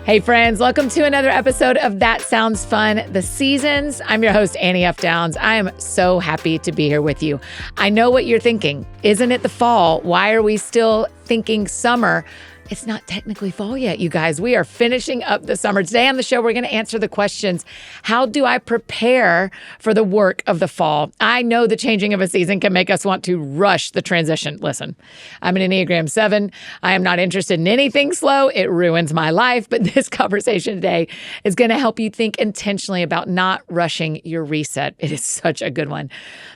Hey friends, welcome to another episode of That Sounds Fun, The Seasons. I'm your host, Annie F. Downs. I am so happy to be here with you. I know what you're thinking. Isn't it the fall? Why are we still thinking summer? It's not technically fall yet, you guys. We are finishing up the summer. Today on the show, we're going to answer the questions. How do I prepare for the work of the fall? I know the changing of a season can make us want to rush the transition. Listen, I'm an Enneagram 7. I am not interested in anything slow. It ruins my life. But this conversation today is going to help you think intentionally about not rushing your reset. It is such a good one.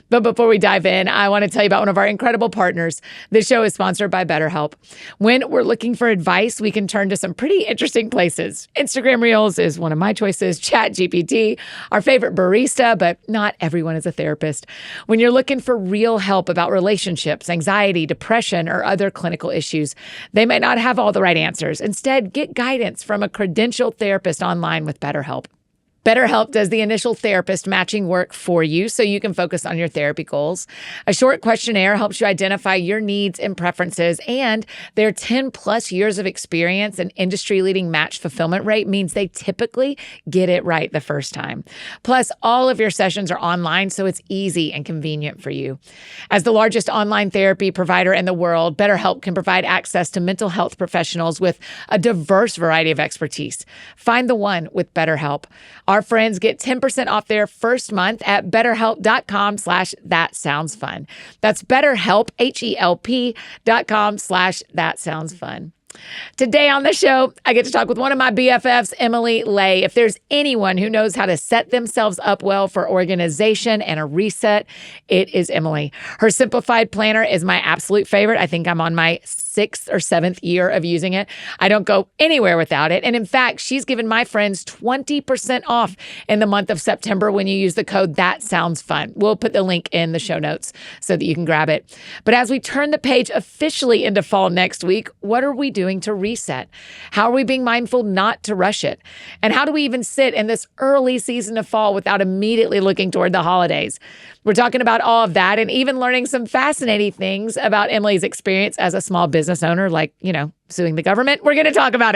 But before we dive in, I want to tell you about one of our incredible partners. This show is sponsored by BetterHelp. When we're looking for advice, we can turn to some pretty interesting places. Instagram Reels is one of my choices, ChatGPT, our favorite barista, but not everyone is a therapist. When you're looking for real help about relationships, anxiety, depression, or other clinical issues, they may not have all the right answers. Instead, get guidance from a credentialed therapist online with BetterHelp. BetterHelp does the initial therapist matching work for you so you can focus on your therapy goals. A short questionnaire helps you identify your needs and preferences, and their 10 plus years of experience and industry-leading match fulfillment rate means they typically get it right the first time. Plus, all of your sessions are online, so it's easy and convenient for you. As the largest online therapy provider in the world, BetterHelp can provide access to mental health professionals with a diverse variety of expertise. Find the one with BetterHelp. Our friends get 10% off their first month at betterhelp.com/thatsoundsfun. That's BetterHelp, HELP.com/thatsoundsfun. Today on the show, I get to talk with one of my BFFs, Emily Ley. If there's anyone who knows how to set themselves up well for organization and a reset, it is Emily. Her simplified planner is my absolute favorite. I think I'm on my 6th or 7th year of using it. I don't go anywhere without it. And in fact, she's given my friends 20% off in the month of September when you use the code That Sounds Fun. We'll put the link in the show notes so that you can grab it. But as we turn the page officially into fall next week, what are we doing to reset? How are we being mindful not to rush it? And how do we even sit in this early season of fall without immediately looking toward the holidays? We're talking about all of that and even learning some fascinating things about Emily's experience as a small business owner, like, suing the government. We're going to talk about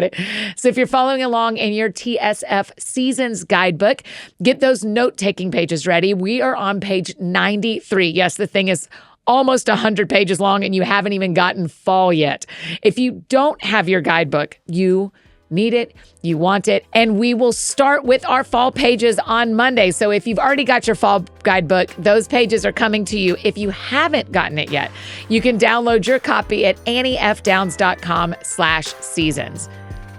it. So if you're following along in your TSF Seasons Guidebook, get those note-taking pages ready. We are on page 93. Yes, the thing is almost 100 pages long and you haven't even gotten fall yet. If you don't have your guidebook, you need it, you want it, and we will start with our fall pages on Monday. So if you've already got your fall guidebook, those pages are coming to you. If you haven't gotten it yet, you can download your copy at anniefdowns.com/seasons.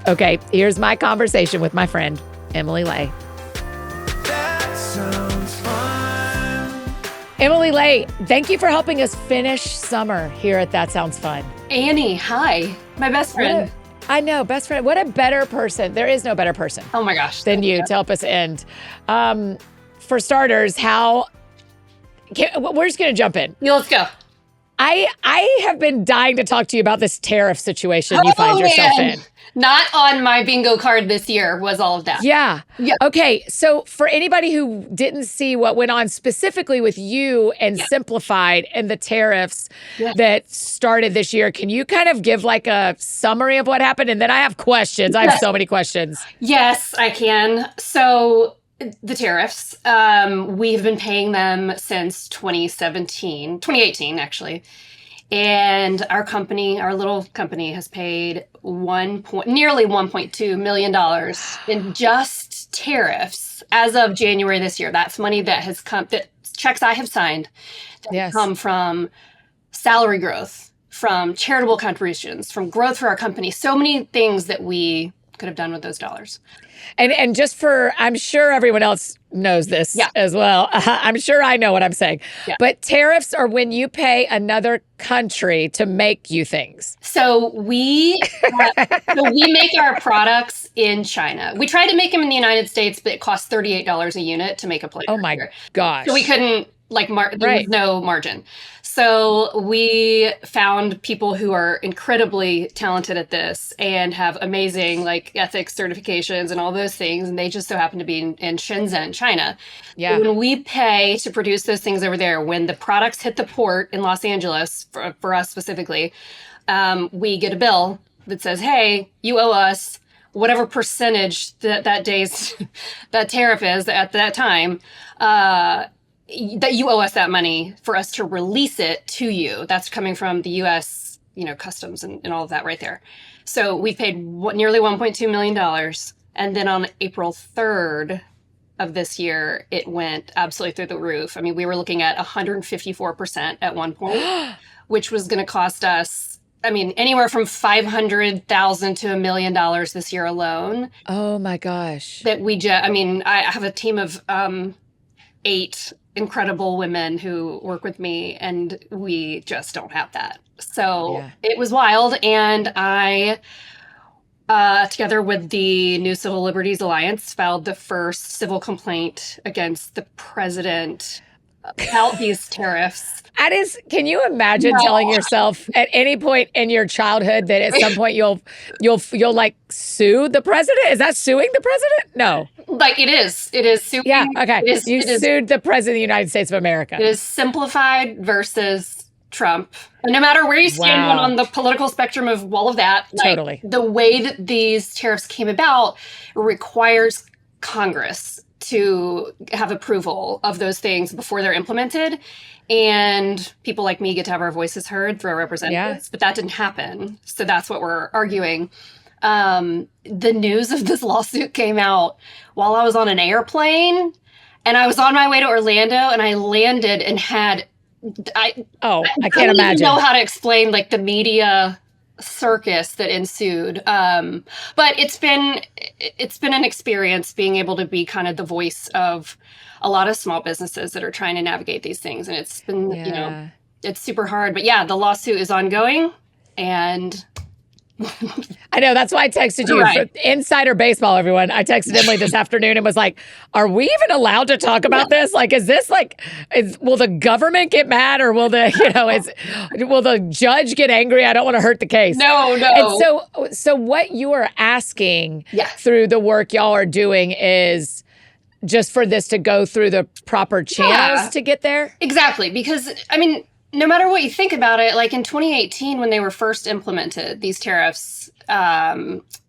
Okay, here's my conversation with my friend, Emily Ley. That sounds fun. Emily Ley, thank you for helping us finish summer here at That Sounds Fun. Annie, hi, my best friend. I know, best friend. What a better person. There is no better person. Oh my gosh. Than you to help us end. For starters, we're just going to jump in. Yeah, let's go. I have been dying to talk to you about this tariff situation you find yourself in. Not on my bingo card this year was all of that. Yeah. Okay. So for anybody who didn't see what went on specifically with you and Simplified and the tariffs that started this year, can you kind of give like a summary of what happened? And then I have questions. I have so many questions. Yes, I can. So the tariffs, we have been paying them since 2018 actually. And our little company has paid nearly $1.2 million in just tariffs as of January this year. That's money that has come, that checks I have signed that have come from salary growth, from charitable contributions, from growth for our company. So many things that we could have done with those dollars. And just I'm sure everyone else knows this as well. I'm sure I know what I'm saying. Yeah. But tariffs are when you pay another country to make you things. So we make our products in China. We tried to make them in the United States, but it costs $38 a unit to make a plate. Oh my gosh. So we couldn't there was no margin. So we found people who are incredibly talented at this and have amazing ethics certifications and all those things. And they just so happen to be in Shenzhen, China. Yeah. When we pay to produce those things over there, when the products hit the port in Los Angeles, for us specifically, we get a bill that says, hey, you owe us whatever percentage that day's that tariff is at that time, that you owe us that money for us to release it to you. That's coming from the U.S., customs and all of that right there. So we paid nearly $1.2 million. And then on April 3rd of this year, it went absolutely through the roof. I mean, we were looking at 154% at one point, which was going to cost us, anywhere from $500,000 to $1 million this year alone. Oh my gosh. That I have a team of 8 incredible women who work with me, and we just don't have that. So It was wild. And I, together with the New Civil Liberties Alliance, filed the first civil complaint against the president about these tariffs. Can you imagine telling yourself at any point in your childhood that at some point you'll like sue the president? Is that suing the president? No. Like it is suing. Yeah. Okay. You sued the president of the United States of America. It is simplified versus Trump. And no matter where you stand on the political spectrum of all of that, totally. The way that these tariffs came about requires Congress to have approval of those things before they're implemented. And people like me get to have our voices heard through our representatives, but that didn't happen. So that's what we're arguing. The news of this lawsuit came out while I was on an airplane, and I was on my way to Orlando, and I landed and had, I can't imagine. Even know how to explain like the media circus that ensued. But it's been an experience being able to be kind of the voice of a lot of small businesses that are trying to navigate these things. And it's been, it's super hard. But the lawsuit is ongoing. And I know, that's why I texted you. Right. For Insider Baseball, everyone. I texted Emily this afternoon and was like, are we even allowed to talk about this? Like, is this will the government get mad, or will will the judge get angry? I don't want to hurt the case. No. And so what you are asking through the work y'all are doing is just for this to go through the proper channels to get there? Exactly. Because, no matter what you think about it, like in 2018, when they were first implemented, these tariffs,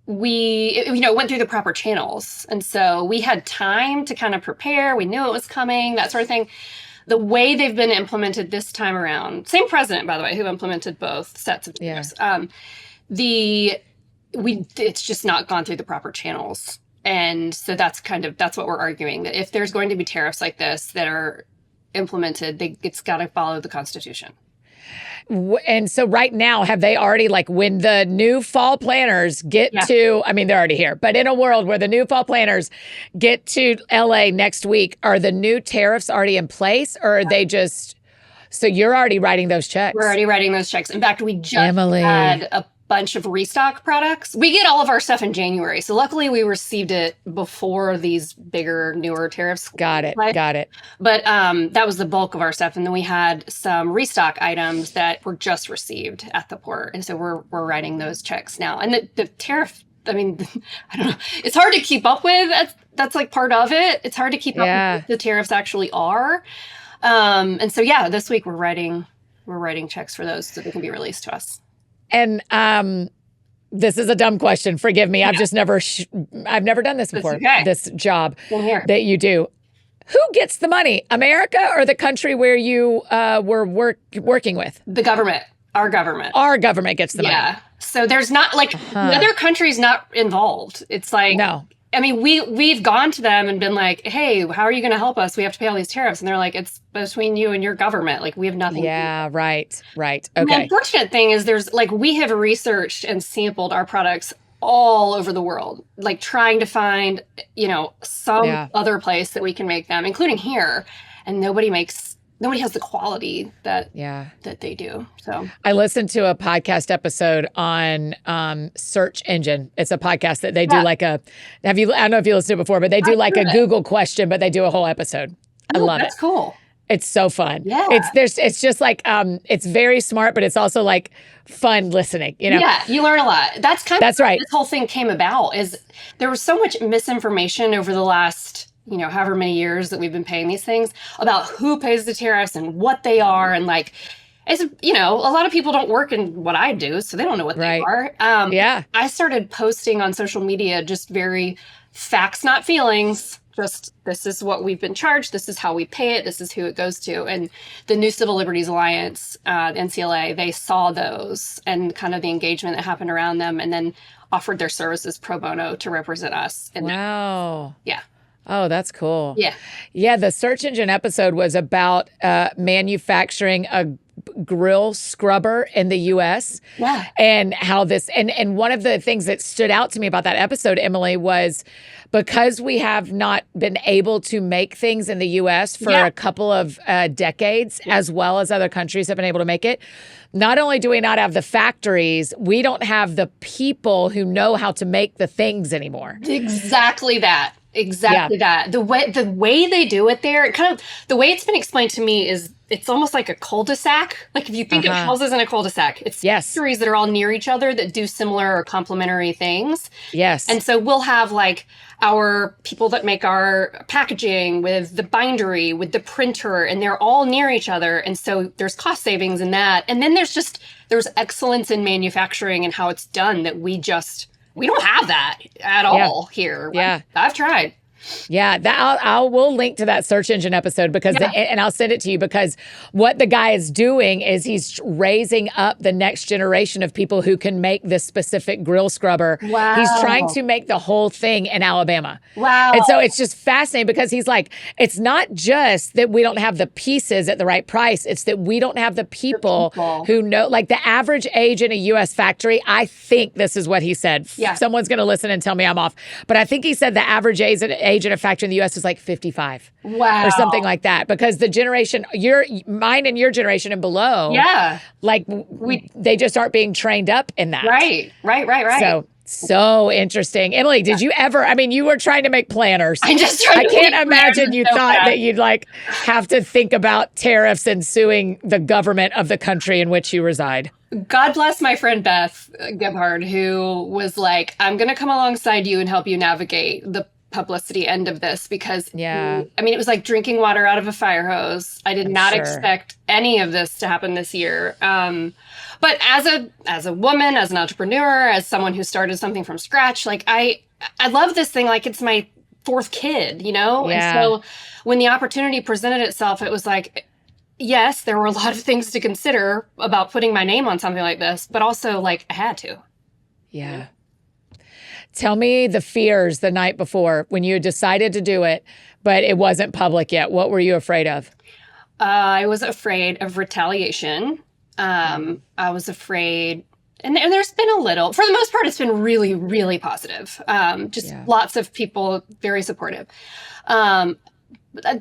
we went through the proper channels. And so we had time to kind of prepare. We knew it was coming, that sort of thing. The way they've been implemented this time around, same president, by the way, who implemented both sets of tariffs, it's just not gone through the proper channels. And so that's what we're arguing, that if there's going to be tariffs like this that are implemented, it's got to follow the Constitution. And so right now, have they already, when the new fall planners get to, they're already here, but in a world where the new fall planners get to LA next week, are the new tariffs already in place, or are they just, so you're already writing those checks? We're already writing those checks. In fact, we just had a bunch of restock products. We get all of our stuff in January. So luckily we received it before these bigger, newer tariffs. Got it. But that was the bulk of our stuff. And then we had some restock items that were just received at the port. And so we're writing those checks now. And the tariff, I don't know. It's hard to keep up with. That's like part of it. It's hard to keep up with what the tariffs actually are. And so, this week we're writing checks for those so they can be released to us. And this is a dumb question. Forgive me. I've just never done this before. This job that you do. Who gets the money? America or the country where you were working with? The government. Our government. Our government gets the money. Yeah. So there's not the other country's not involved. It's like, no. We've gone to them and been like, hey, how are you going to help us? We have to pay all these tariffs. And they're like, it's between you and your government. Like, we have nothing. Yeah, right. Okay. The unfortunate thing is we have researched and sampled our products all over the world, like trying to find, some other place that we can make them, including here. And nobody has the quality that they do. So I listened to a podcast episode on Search Engine. It's a podcast that they do I don't know if you listened to it before, but they do a Google question, but they do a whole episode. I love it. That's cool. It's so fun. Yeah. It's just it's very smart, but it's also fun listening, Yeah, you learn a lot. That's right. This whole thing came about is there was so much misinformation over the last however many years that we've been paying these things about who pays the tariffs and what they are. And It's, a lot of people don't work in what I do, so they don't know what they Right. are. Yeah. I started posting on social media just very facts, not feelings. Just this is what we've been charged. This is how we pay it. This is who it goes to. And the New Civil Liberties Alliance, NCLA, they saw those and kind of the engagement that happened around them, and then offered their services pro bono to represent us. And Wow. yeah. Oh, that's cool. Yeah. Yeah. The search engine episode was about manufacturing a grill scrubber in the US. Yeah. And how this, and one of the things that stood out to me about that episode, Emily, was because we have not been able to make things in the US for a couple of decades, as well as other countries have been able to make it. Not only do we not have the factories, we don't have the people who know how to make the things anymore. Exactly that. Exactly that. The way they do it there, the way it's been explained to me is it's almost like a cul-de-sac. Like if you think of houses in a cul-de-sac, it's factories that are all near each other that do similar or complementary things. Yes. And so we'll have like our people that make our packaging with the bindery, with the printer, and they're all near each other. And so there's cost savings in that. And then there's excellence in manufacturing and how it's done that we don't have that at all here. Yeah. I've tried. Yeah, I will link to that search engine episode because, and I'll send it to you, because what the guy is doing is he's raising up the next generation of people who can make this specific grill scrubber. Wow. He's trying to make the whole thing in Alabama. Wow. And so it's just fascinating because he's like, it's not just that we don't have the pieces at the right price. It's that we don't have the people who know, like the average age in a U.S. factory. I think this is what he said. Yeah. Someone's going to listen and tell me I'm off. But I think he said the average age in a factory in the U.S. is like 55. Wow. Or something like that. Because the generation, mine and your generation and below, like they just aren't being trained up in that. Right. So interesting. Emily, did you ever, you were trying to make planners. I can't imagine you thought that you'd like have to think about tariffs and suing the government of the country in which you reside. God bless my friend Beth Gebhard, who was like, I'm going to come alongside you and help you navigate the publicity end of this, because it was like drinking water out of a fire hose. I did not expect any of this to happen this year. But as a woman, as an entrepreneur, as someone who started something from scratch, like I love this thing like it's my fourth kid, Yeah. And so when the opportunity presented itself, it was like, yes, there were a lot of things to consider about putting my name on something like this, but also like I had to. Yeah. Tell me the fears the night before when you decided to do it, but it wasn't public yet. What were you afraid of? I was afraid of retaliation. I was afraid, and there's been a little, for the most part, it's been really, really positive. Lots of people very supportive. There have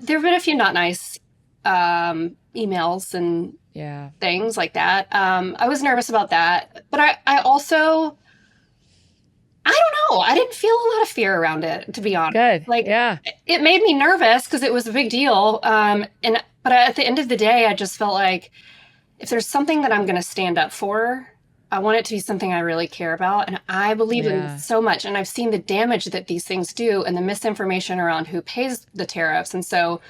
been a few not nice emails and things like that. I was nervous about that, but I also, I don't know. I didn't feel a lot of fear around it, to be honest. Good. It made me nervous because it was a big deal. But at the end of the day, I just felt like if there's something that I'm going to stand up for, I want it to be something I really care about. And I believe in so much. And I've seen the damage that these things do and the misinformation around who pays the tariffs. And so,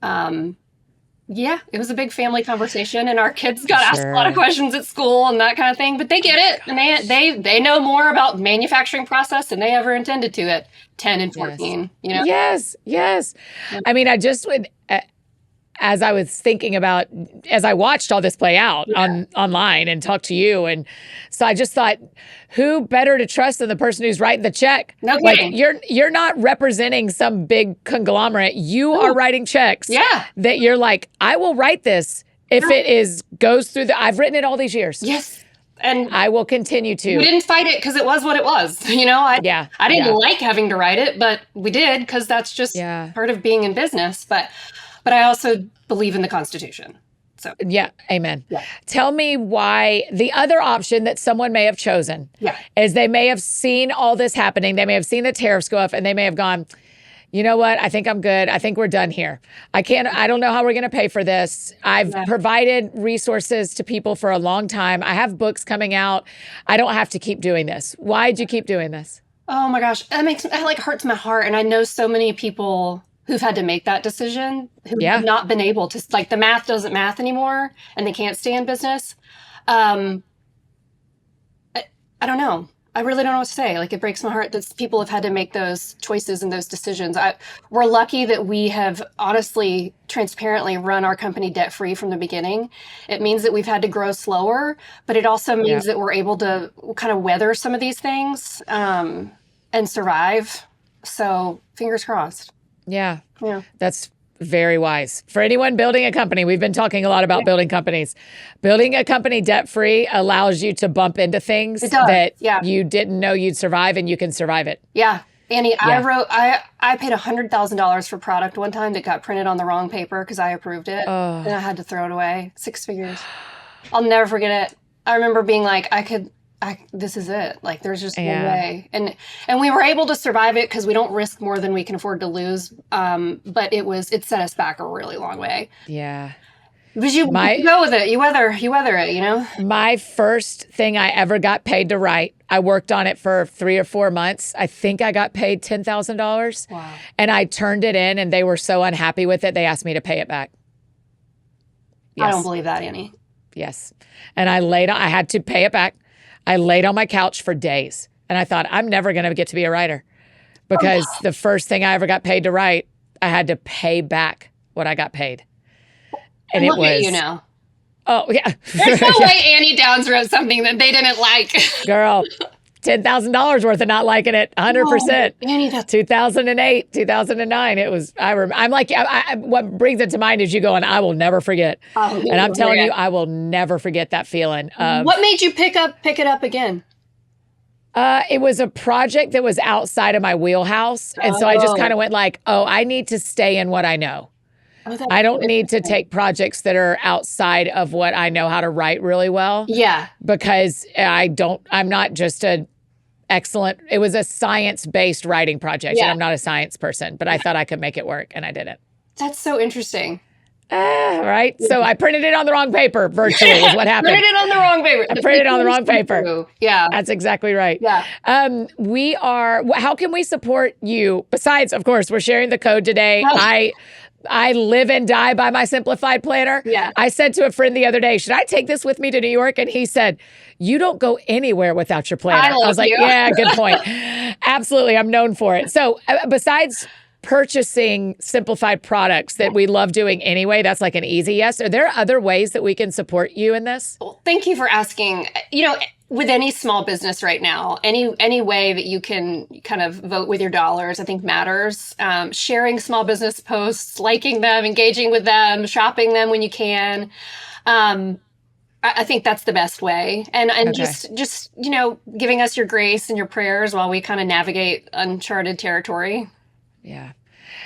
it was a big family conversation, and our kids got asked a lot of questions at school and that kind of thing, but they get it. And they know more about manufacturing process than they ever intended to at 10 and 14, Yes. I just would, as I was thinking about, as I watched all this play out online and talked to you. And so I just thought, who better to trust than the person who's writing the check? No kidding. Like you're not representing some big conglomerate. You are writing checks that you're like, I will write this if it goes through I've written it all these years. Yes. And I will continue to. We didn't fight it because it was what it was. I didn't like having to write it, but we did because that's just part of being in business. But I also believe in the Constitution. So amen. Yeah. Tell me why the other option that someone may have chosen is they may have seen all this happening. They may have seen the tariffs go up and they may have gone, you know what? I think I'm good. I think we're done here. I don't know how we're going to pay for this. I've provided resources to people for a long time. I have books coming out. I don't have to keep doing this. Why'd you keep doing this? Oh my gosh. That hurts my heart. And I know so many people who've had to make that decision, who Yeah. have not been able to, like the math doesn't math anymore and they can't stay in business. I don't know. I really don't know what to say. Like, it breaks my heart that people have had to make those choices and those decisions. We're lucky that we have honestly, transparently run our company debt free from the beginning. It means that we've had to grow slower, but it also means that we're able to kind of weather some of these things and survive. So fingers crossed. Yeah. Yeah. That's very wise. For anyone building a company, we've been talking a lot about building companies. Building a company debt-free allows you to bump into things that you didn't know you'd survive, and you can survive it. Yeah. Annie, I paid $100,000 for product one time that got printed on the wrong paper because I approved it, and I had to throw it away. 6 figures. I'll never forget it. I remember being like, this is it. Like, there's just no way. And we were able to survive it because we don't risk more than we can afford to lose. But it set us back a really long way. Yeah. But you go with it. You weather it, you know? My first thing I ever got paid to write, I worked on it for 3 or 4 months. I think I got paid $10,000. Wow. And I turned it in, and they were so unhappy with it, they asked me to pay it back. Yes. I don't believe that, Annie. Yes. And I had to pay it back. I laid on my couch for days, and I thought, I'm never going to get to be a writer, because the first thing I ever got paid to write, I had to pay back what I got paid. And look at you now. Oh, yeah. There's no way Annie Downs wrote something that they didn't like. Girl, $10,000 worth of not liking it, 100%. Annie, that's 2008, 2009, it was, I'm like, what brings it to mind is you going, I will never forget. And I'm telling you, I will never forget that feeling. What made you pick it up again? It was a project that was outside of my wheelhouse. And so I just kind of went like, I need to stay in what I know. I don't need to take projects that are outside of what I know how to write really well. Yeah. Because I'm not just it was a science-based writing project, and I'm not a science person, but I thought I could make it work, and I didn't. That's so interesting. Right? So I printed it on the wrong paper virtually is what happened. Printed it on the wrong paper. I printed it on the wrong paper. Yeah. That's exactly right. Yeah. How can we support you? Besides, of course, we're sharing the code today. I live and die by my simplified planner. Yeah. I said to a friend the other day, should I take this with me to New York? And he said, you don't go anywhere without your planner. I was like, yeah, good point. Absolutely. I'm known for it. So besides purchasing simplified products that we love doing anyway, that's like an easy yes. Are there other ways that we can support you in this? Well, thank you for asking. With any small business right now, any way that you can kind of vote with your dollars, I think matters. Sharing small business posts, liking them, engaging with them, shopping them when you can. I think that's the best way. And just giving us your grace and your prayers while we kind of navigate uncharted territory. Yeah.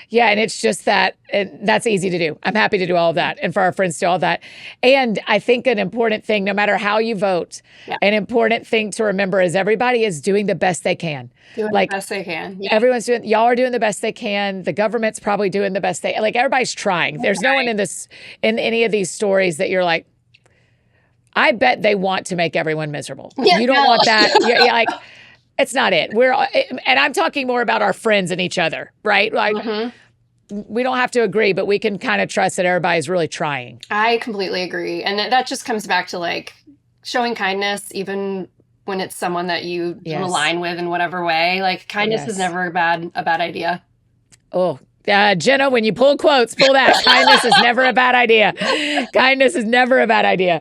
Yeah. And it's just that's easy to do. I'm happy to do all of that, and for our friends to do all that. And I think an important thing, no matter how you vote, an important thing to remember is everybody is doing the best they can. Doing the best they can. Yeah. Y'all are doing the best they can. The government's probably doing the best everybody's trying. There's no one in any of these stories that you're like, I bet they want to make everyone miserable. Yeah, you don't want that. You're like, it's not it. And I'm talking more about our friends and each other, right? Like, we don't have to agree, but we can kind of trust that everybody's really trying. I completely agree. And that just comes back to like showing kindness, even when it's someone that you align with in whatever way. Like, kindness is never a bad idea. Oh, Jenna, when you pull quotes, pull that. Kindness is never a bad idea. Kindness is never a bad idea.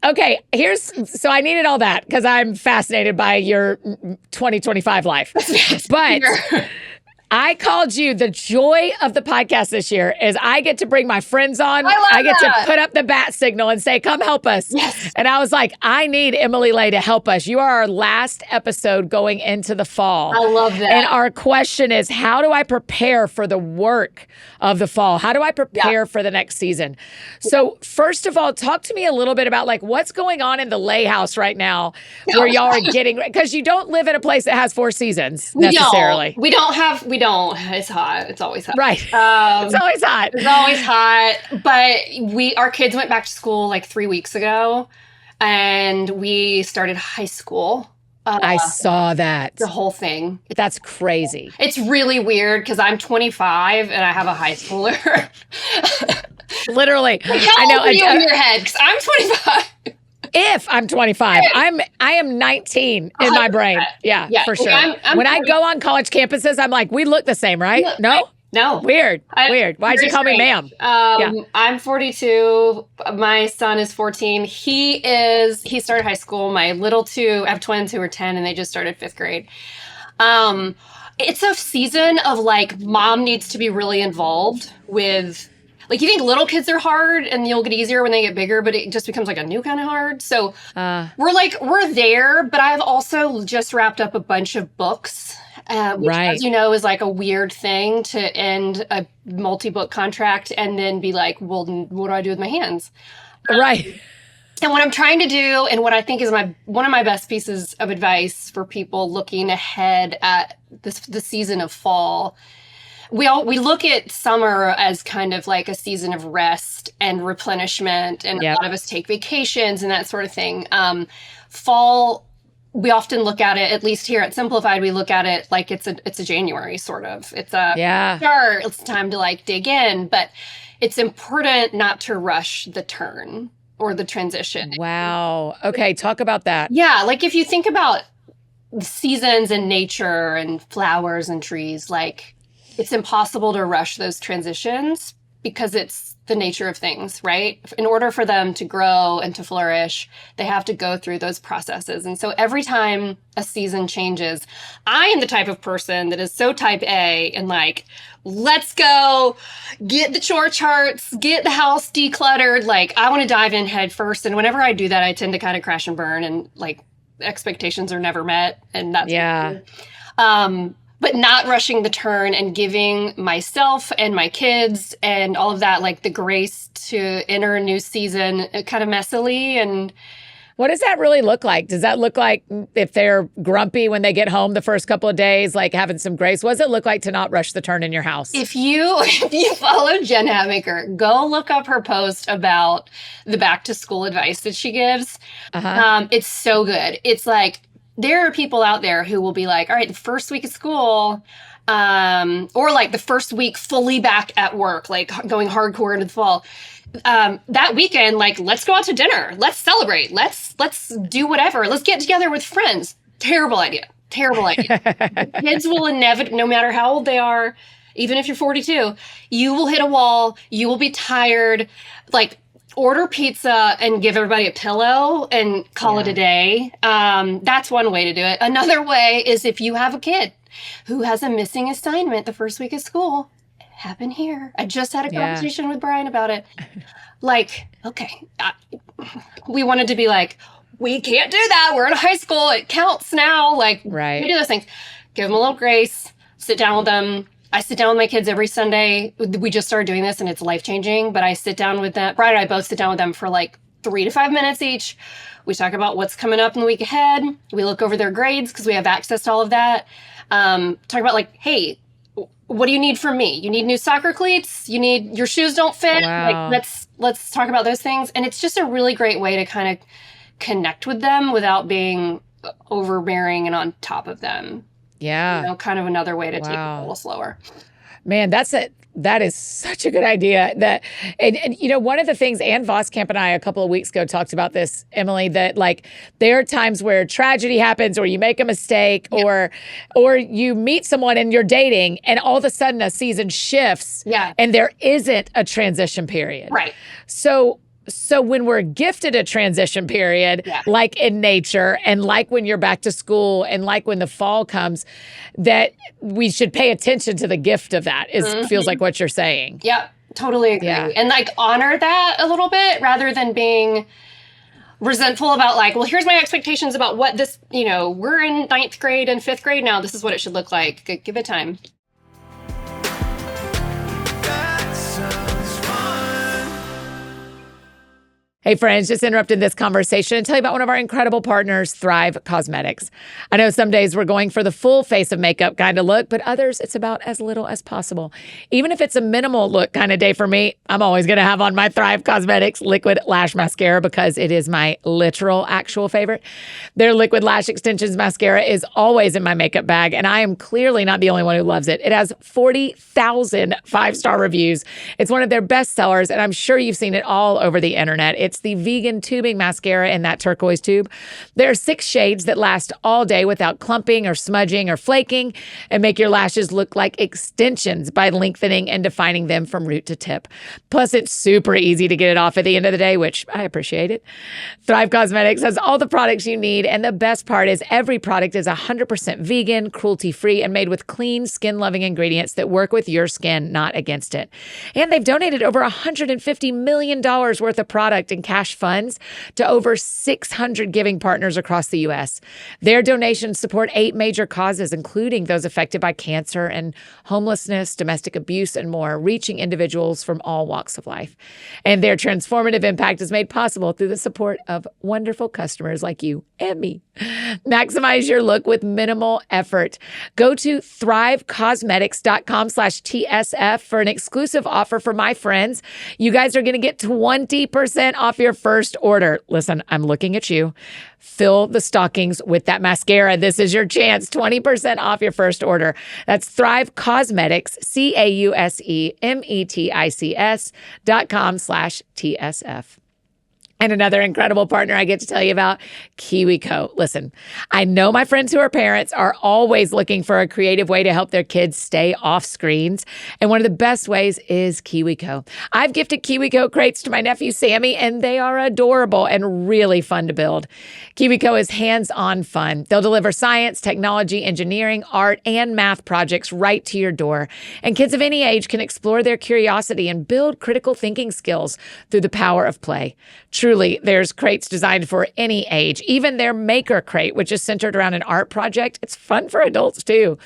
Okay, so I needed all that because I'm fascinated by your 2025 life. But I called you the joy of the podcast this year is I get to bring my friends on. I get to put up the bat signal and say, come help us. Yes. And I was like, I need Emily Ley to help us. You are our last episode going into the fall. I love that. And our question is, how do I prepare for the work of the fall? How do I prepare for the next season? So first of all, talk to me a little bit about like what's going on in the Ley house right now where y'all are getting, because you don't live in a place that has 4 seasons necessarily. We don't. It's hot. It's always hot. Right. It's always hot. It's always hot. But our kids went back to school like 3 weeks ago, and we started high school I saw that. The whole thing. That's crazy. It's really weird because I'm 25 and I have a high schooler. Literally. How old are you in your head? Because I'm 25. If I'm 25, I am 19 in my brain. Yeah, for sure. When I go on college campuses, I'm like, we look the same, right? No? No. Weird. Why'd you call me ma'am? I'm 42. My son is 14. He started high school. My little two, I have twins who are 10 and they just started 5th grade. It's a season of like, mom needs to be really involved with, like, you think little kids are hard and you'll get easier when they get bigger, but it just becomes like a new kind of hard. So we're there, but I've also just wrapped up a bunch of books, which, as you know, is like a weird thing to end a multi-book contract and then be like, well, what do I do with my hands? Right. And what I'm trying to do, and what I think is one of my best pieces of advice for people looking ahead at the season of fall, we look at summer as kind of like a season of rest and replenishment, and a lot of us take vacations and that sort of thing. Fall, we often look at it, at least here at Simplified, we look at it like it's a January sort of. It's a start. It's time to like dig in, but it's important not to rush the turn or the transition. Wow. Okay, talk about that. Yeah, like if you think about seasons and nature and flowers and trees, like, it's impossible to rush those transitions because it's the nature of things, right? In order for them to grow and to flourish, they have to go through those processes. And so every time a season changes, I am the type of person that is so type A and like, let's go get the chore charts, get the house decluttered. Like, I want to dive in head first. And whenever I do that, I tend to kind of crash and burn and like expectations are never met. And that's but not rushing the turn and giving myself and my kids and all of that, like the grace to enter a new season kind of messily. And what does that really look like? Does that look like if they're grumpy when they get home the first couple of days, like having some grace? What does it look like to not rush the turn in your house? If you follow Jen Hatmaker, go look up her post about the back to school advice that she gives. It's so good. It's like, there are people out there who will be like, all right, the first week of school, or like the first week fully back at work, like going hardcore into the fall. That weekend, like, let's go out to dinner. Let's celebrate. Let's do whatever. Let's get together with friends. Terrible idea. Kids will inevitably, no matter how old they are, even if you're 42, you will hit a wall. You will be tired. Like, order pizza and give everybody a pillow and call it a day. That's one way to do it. Another way is if you have a kid who has a missing assignment the first week of school. It happened here. I just had a conversation with Brian about it. Like, okay, we wanted to be like, we can't do that. We're in high school. It counts now. Like, we do those things. Give them a little grace. Sit down with them. I sit down with my kids every Sunday. We just started doing this and it's life-changing, but I sit down with them. Brian and I both sit down with them for like 3 to 5 minutes each. We talk about what's coming up in the week ahead. We look over their grades because we have access to all of that. Talk about like, hey, what do you need from me? You need new soccer cleats? You need, your shoes don't fit? Wow. Like, let's talk about those things. And it's just a really great way to kind of connect with them without being overbearing and on top of them. Yeah. You know, kind of another way to take it a little slower. Man, that is such a good idea. And you know, one of the things, Ann Voskamp and I a couple of weeks ago talked about this, Emily, that like there are times where tragedy happens or you make a mistake or you meet someone and you're dating and all of a sudden a season shifts and there isn't a transition period. Right. So when we're gifted a transition period, like in nature and like when you're back to school and like when the fall comes, that we should pay attention to the gift of that feels like what you're saying. Yeah, totally agree. Yeah. And like honor that a little bit rather than being resentful about like, well, here's my expectations about what this, you know, we're in 9th grade and 5th grade now. This is what it should look like. Give it time. Hey friends, just interrupting this conversation and tell you about one of our incredible partners, Thrive Causemetics. I know some days we're going for the full face of makeup kind of look, but others it's about as little as possible. Even if it's a minimal look kind of day for me, I'm always going to have on my Thrive Causemetics Liquid Lash Mascara because it is my literal actual favorite. Their Liquid Lash Extensions Mascara is always in my makeup bag, and I am clearly not the only one who loves it. It has 40,000 five-star reviews. It's one of their best sellers, and I'm sure you've seen it all over the internet. It's the vegan tubing mascara in that turquoise tube. There are 6 shades that last all day without clumping or smudging or flaking and make your lashes look like extensions by lengthening and defining them from root to tip. Plus, it's super easy to get it off at the end of the day, which I appreciate it. Thrive Causemetics has all the products you need, and the best part is every product is 100% vegan, cruelty-free, and made with clean, skin-loving ingredients that work with your skin, not against it. And they've donated over $150 million worth of product in cash funds to over 600 giving partners across the U.S. Their donations support 8 major causes, including those affected by cancer and homelessness, domestic abuse, and more, reaching individuals from all walks of life. And their transformative impact is made possible through the support of wonderful customers like you and me. Maximize your look with minimal effort. Go to thrivecausemetics.com/TSF for an exclusive offer for my friends. You guys are going to get 20% off your first order. Listen, I'm looking at you. Fill the stockings with that mascara. This is your chance. 20% off your first order. That's Thrive Causemetics, CAUSEMETICS.com/TSF. And another incredible partner I get to tell you about, KiwiCo. Listen, I know my friends who are parents are always looking for a creative way to help their kids stay off screens. And one of the best ways is KiwiCo. I've gifted KiwiCo crates to my nephew, Sammy, and they are adorable and really fun to build. KiwiCo is hands-on fun. They'll deliver science, technology, engineering, art, and math projects right to your door. And kids of any age can explore their curiosity and build critical thinking skills through the power of play. Truly, there's crates designed for any age, even their maker crate, which is centered around an art project. It's fun for adults too.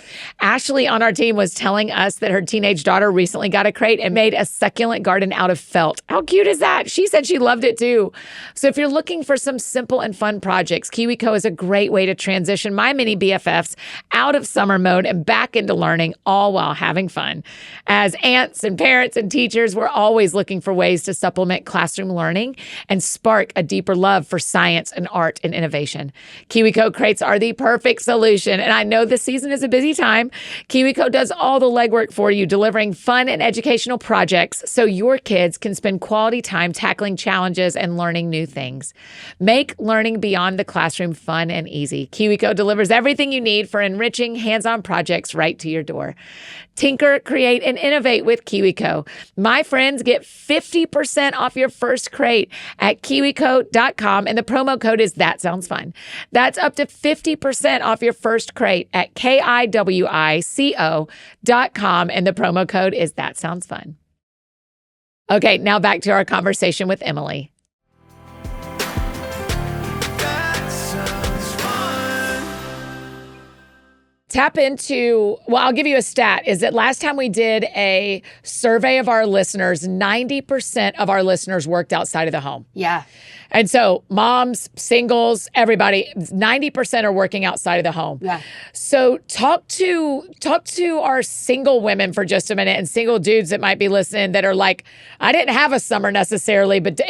Ashley on our team was telling us that her teenage daughter recently got a crate and made a succulent garden out of felt. How cute is that? She said she loved it too. So if you're looking for some simple and fun projects, KiwiCo is a great way to transition my mini BFFs out of summer mode and back into learning, all while having fun. As aunts and parents and teachers, we're always looking for ways to supplement classroom learning and spark a deeper love for science and art and innovation. KiwiCo crates are the perfect solution. And I know this season is a busy time. KiwiCo does all the legwork for you, delivering fun and educational projects so your kids can spend quality time tackling challenges and learning new things. Make learning beyond the classroom fun and easy. KiwiCo delivers everything you need for enriching hands-on projects right to your door. Tinker, create, and innovate with KiwiCo. My friends, get 50% off your first crate at KiwiCo.com, and the promo code is That Sounds Fun. That's up to 50% off your first crate at KiwiCo.com, and the promo code is That Sounds Fun. Okay, now back to our conversation with Emily. Tap into, well, I'll give you a stat, is that last time we did a survey of our listeners, 90% of our listeners worked outside of the home. Yeah. And so moms, singles, everybody, 90% are working outside of the home. Yeah. So talk to our single women for just a minute and single dudes that might be listening that are like, I didn't have a summer necessarily, but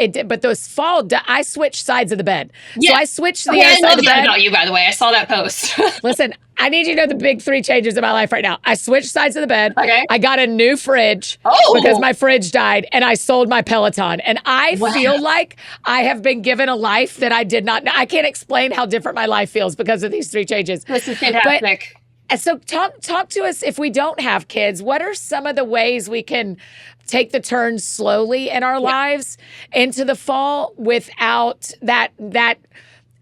those fall, I switched sides of the bed. Yeah. So I switched the I other side love of the that bed. about you, by the way. I saw that post. Listen, I need you to know the big 3 changes in my life right now. I switched sides of the bed. Okay. I got a new fridge because my fridge died, and I sold my Peloton. And I feel like I have been given a life that I did not know. I can't explain how different my life feels because of these 3 changes. This is fantastic. So talk to us, if we don't have kids, what are some of the ways we can take the turn slowly in our lives into the fall without that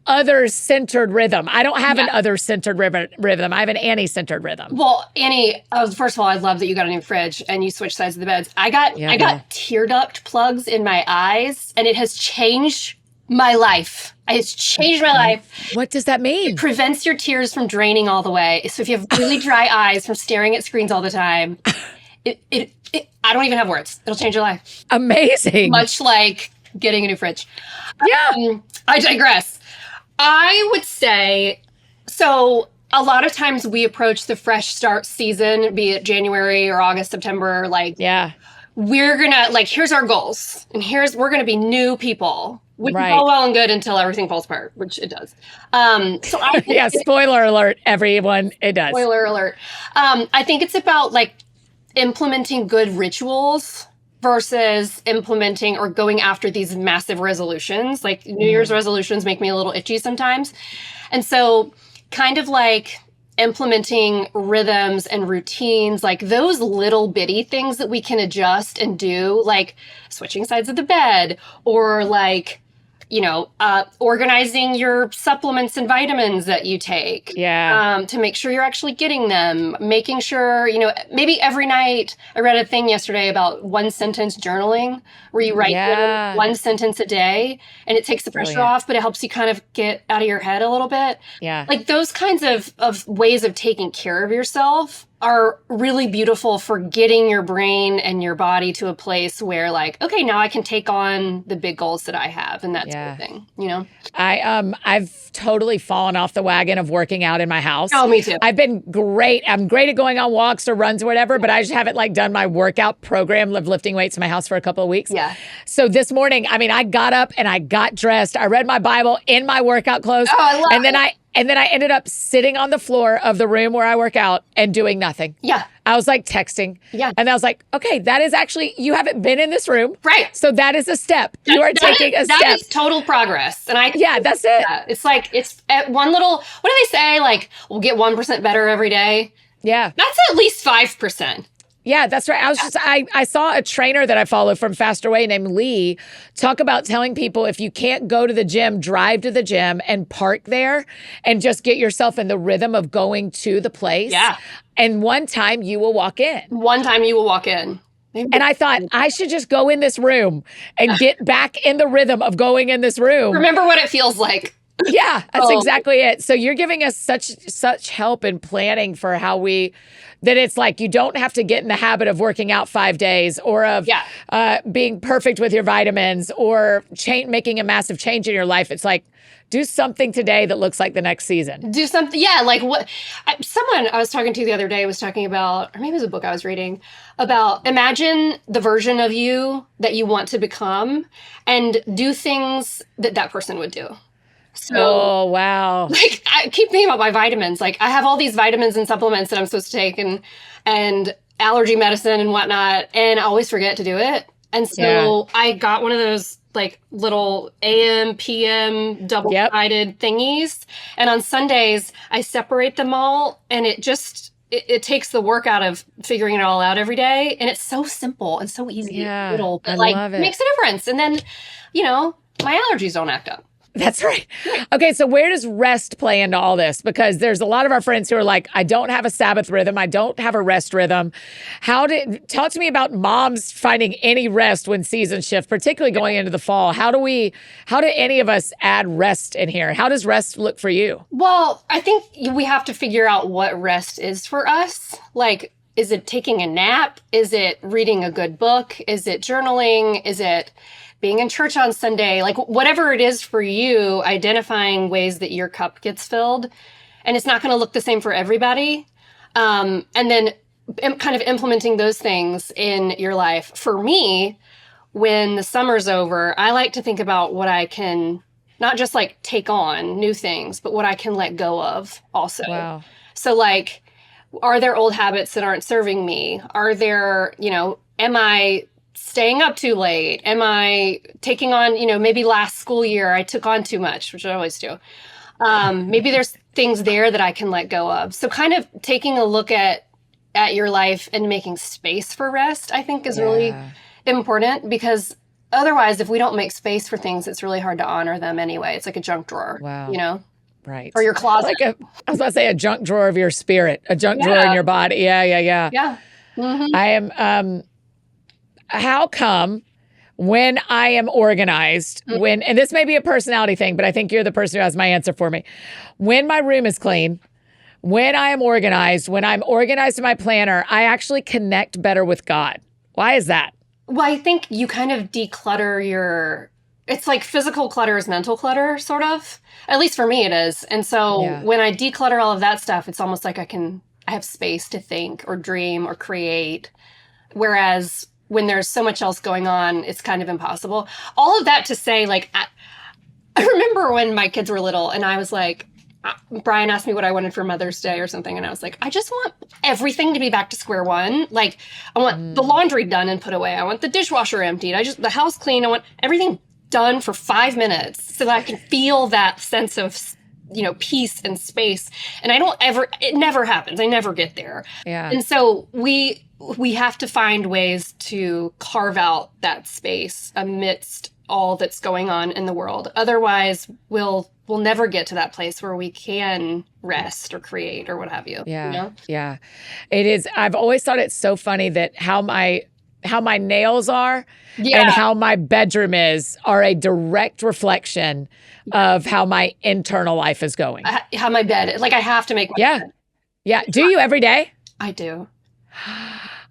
other-centered rhythm? I don't have an other-centered rhythm. I have an Annie-centered rhythm. Well, Annie, first of all, I love that you got a new fridge and you switched sides of the beds. I got tear duct plugs in my eyes, and it has changed my life. It's changed my life. What does that mean? It prevents your tears from draining all the way. So if you have really dry eyes from staring at screens all the time, I don't even have words. It'll change your life. Amazing. Much like getting a new fridge. Yeah. I digress. I would say, so a lot of times we approach the fresh start season, be it January or August, September, like Yeah. we're gonna like here's our goals and we're gonna be new people, which is Right. all well and good until everything falls apart, which it does. So I think Yeah. Spoiler alert, everyone. It does. spoiler alert. I think it's about like implementing good rituals versus implementing or going after these massive resolutions. Like New Year's resolutions make me a little itchy sometimes. And so kind of like implementing rhythms and routines, like those little bitty things that we can adjust and do, like switching sides of the bed or like, organizing your supplements and vitamins that you take. Yeah. To make sure you're actually getting them, making sure, maybe every night. I read a thing yesterday about 1-sentence journaling where you write Yeah. one sentence a day and it takes the pressure Brilliant. off, but it helps you kind of get out of your head a little bit. Yeah. Like those kinds of ways of taking care of yourself are really beautiful for getting your brain and your body to a place where like, okay, now I can take on the big goals that I have and that sort of thing, I've totally fallen off the wagon of working out in my house. Oh, me too. I've been great. I'm great at going on walks or runs or whatever, but I just haven't like done my workout program of lifting weights in my house for a couple of weeks. Yeah. So this morning, I got up and I got dressed. I read my Bible in my workout clothes. Oh, I love it. And then I ended up sitting on the floor of the room where I work out and doing nothing. Yeah. I was like texting. Yeah. And I was like, okay, that is actually, you haven't been in this room. Right. So that is a step. You are taking a step. That is total progress. And Yeah, that's it. it's like, it's at one little, what do they say? Like, we'll get 1% better every day. Yeah. That's at least 5%. Yeah, that's right. I saw a trainer that I follow from Faster Way named Lee talk about telling people if you can't go to the gym, drive to the gym and park there and just get yourself in the rhythm of going to the place. Yeah. And one time you will walk in. One time you will walk in. And I thought I should just go in this room and get back in the rhythm of going in this room. Remember what it feels like. Yeah, that's exactly it. So you're giving us such help in planning for how that it's like you don't have to get in the habit of working out 5 days or of being perfect with your vitamins or making a massive change in your life. It's like, do something today that looks like the next season. Do something. Yeah. Like someone I was talking to the other day was talking about, or maybe it was a book I was reading about, imagine the version of you that you want to become and do things that person would do. So, oh, wow. Like, I keep thinking about my vitamins. Like, I have all these vitamins and supplements that I'm supposed to take and allergy medicine and whatnot, and I always forget to do it. And so I got one of those, like, little AM, PM, double-sided thingies. And on Sundays, I separate them all, and it just... It takes the work out of figuring it all out every day. And it's so simple and so easy. Yeah, little, but I love it. Makes a difference. And then, my allergies don't act up. That's right. Okay, so where does rest play into all this? Because there's a lot of our friends who are like, I don't have a Sabbath rhythm. I don't have a rest rhythm. Talk to me about moms finding any rest when seasons shift, particularly going into the fall. How do any of us add rest in here? How does rest look for you? Well, I think we have to figure out what rest is for us. Like, is it taking a nap? Is it reading a good book? Is it journaling? Is it being in church on Sunday? Like, whatever it is for you, identifying ways that your cup gets filled. And it's not going to look the same for everybody. And then kind of implementing those things in your life. For me, when the summer's over, I like to think about what I can not just like take on new things, but what I can let go of also. Wow. So like, are there old habits that aren't serving me? Are there, am I staying up too late? Am I taking on, maybe last school year I took on too much, which I always do. Maybe there's things there that I can let go of. So kind of taking a look at your life and making space for rest, I think is really important, because otherwise, if we don't make space for things, it's really hard to honor them anyway. It's like a junk drawer, Right. Or your closet. I was about to say a junk drawer of your spirit, a junk drawer in your body. Yeah. Yeah. Mm-hmm. I am, how come when I am organized, and this may be a personality thing, but I think you're the person who has my answer for me. When my room is clean, when I am organized, when I'm organized in my planner, I actually connect better with God. Why is that? Well, I think you kind of declutter it's like physical clutter is mental clutter, sort of. At least for me, it is. And so when I declutter all of that stuff, it's almost like I have space to think or dream or create. Whereas when there's so much else going on, it's kind of impossible. All of that to say, like, I remember when my kids were little and I was like, Brian asked me what I wanted for Mother's Day or something. And I was like, I just want everything to be back to square one. Like, I want the laundry done and put away. I want the dishwasher emptied. the house clean. I want everything done for 5 minutes so that I can feel that sense of, peace and space. And it never happens. I never get there. Yeah. And so we have to find ways to carve out that space amidst all that's going on in the world. Otherwise, we'll never get to that place where we can rest or create or what have you. Yeah. Yeah. It is. I've always thought it's so funny that how my nails are and how my bedroom are a direct reflection of how my internal life is going. How my bed, like I have to make my bed. Yeah. Do you every day? I do.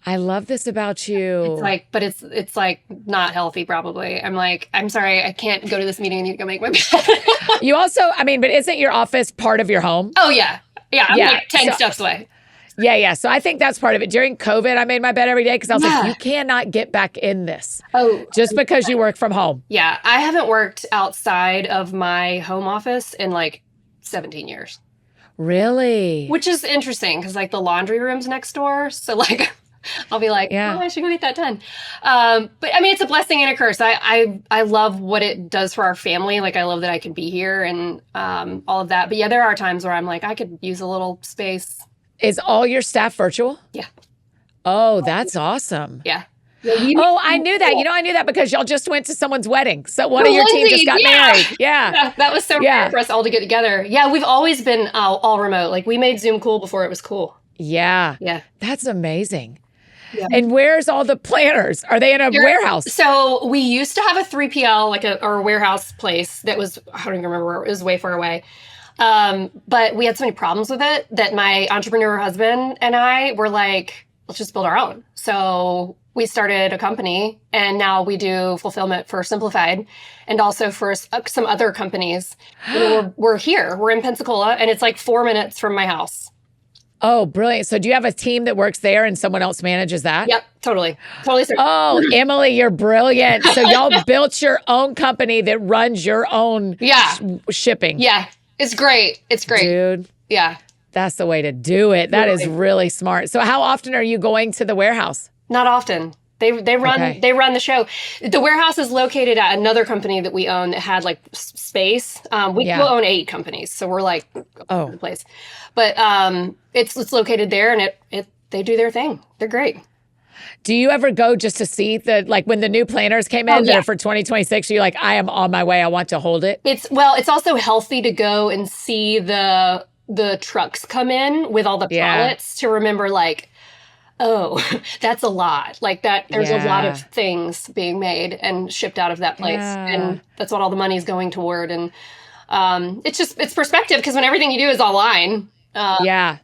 I love this about you. It's like, but it's like not healthy probably. I'm like, I'm sorry, I can't go to this meeting. I need to go make my bed. You also, but isn't your office part of your home? Oh yeah. Yeah. I'm like 10 steps away. Yeah. So I think that's part of it. During COVID, I made my bed every day because I was like, you cannot get back in this. Just because you work from home. Yeah. I haven't worked outside of my home office in like 17 years. Really? Which is interesting because like the laundry room's next door. So like I'll be like, I should go get that done. But it's a blessing and a curse. I love what it does for our family. Like I love that I can be here and all of that. But yeah, there are times where I'm like, I could use a little space. Is all your staff virtual? Yeah. Oh, that's awesome. Yeah. I knew that. I knew that because y'all just went to someone's wedding. So one of your team just got married. Yeah. That was so rare for us all to get together. Yeah, we've always been all remote. Like we made Zoom cool before it was cool. Yeah. Yeah. That's amazing. Yeah. And where's all the planners? Are they in a warehouse? So we used to have a 3PL, or a warehouse place that was, I don't even remember where, it was way far away. But we had so many problems with it that my entrepreneur husband and I were like, let's just build our own. So we started a company and now we do fulfillment for Simplified and also for some other companies. We're here, we're in Pensacola and it's like 4 minutes from my house. Oh, brilliant. So do you have a team that works there and someone else manages that? Yep, totally. Oh, Emily, you're brilliant. So y'all built your own company that runs your own shipping. Yeah, it's great. It's great. Dude. Yeah. That's the way to do it. That is really smart. So how often are you going to the warehouse? Not often. They run the show. The warehouse is located at another company that we own that had like space. We own 8 companies, so we're like all over the place. But it's located there, and they do their thing. They're great. Do you ever go just to see when the new planners came in that are for 2026? You're like, I am on my way. I want to hold it. It's also healthy to go and see the trucks come in with all the pallets to remember like, oh, that's a lot. Like that, there's a lot of things being made and shipped out of that place. Yeah. And that's what all the money's going toward. And it's perspective because when everything you do is online. Yeah.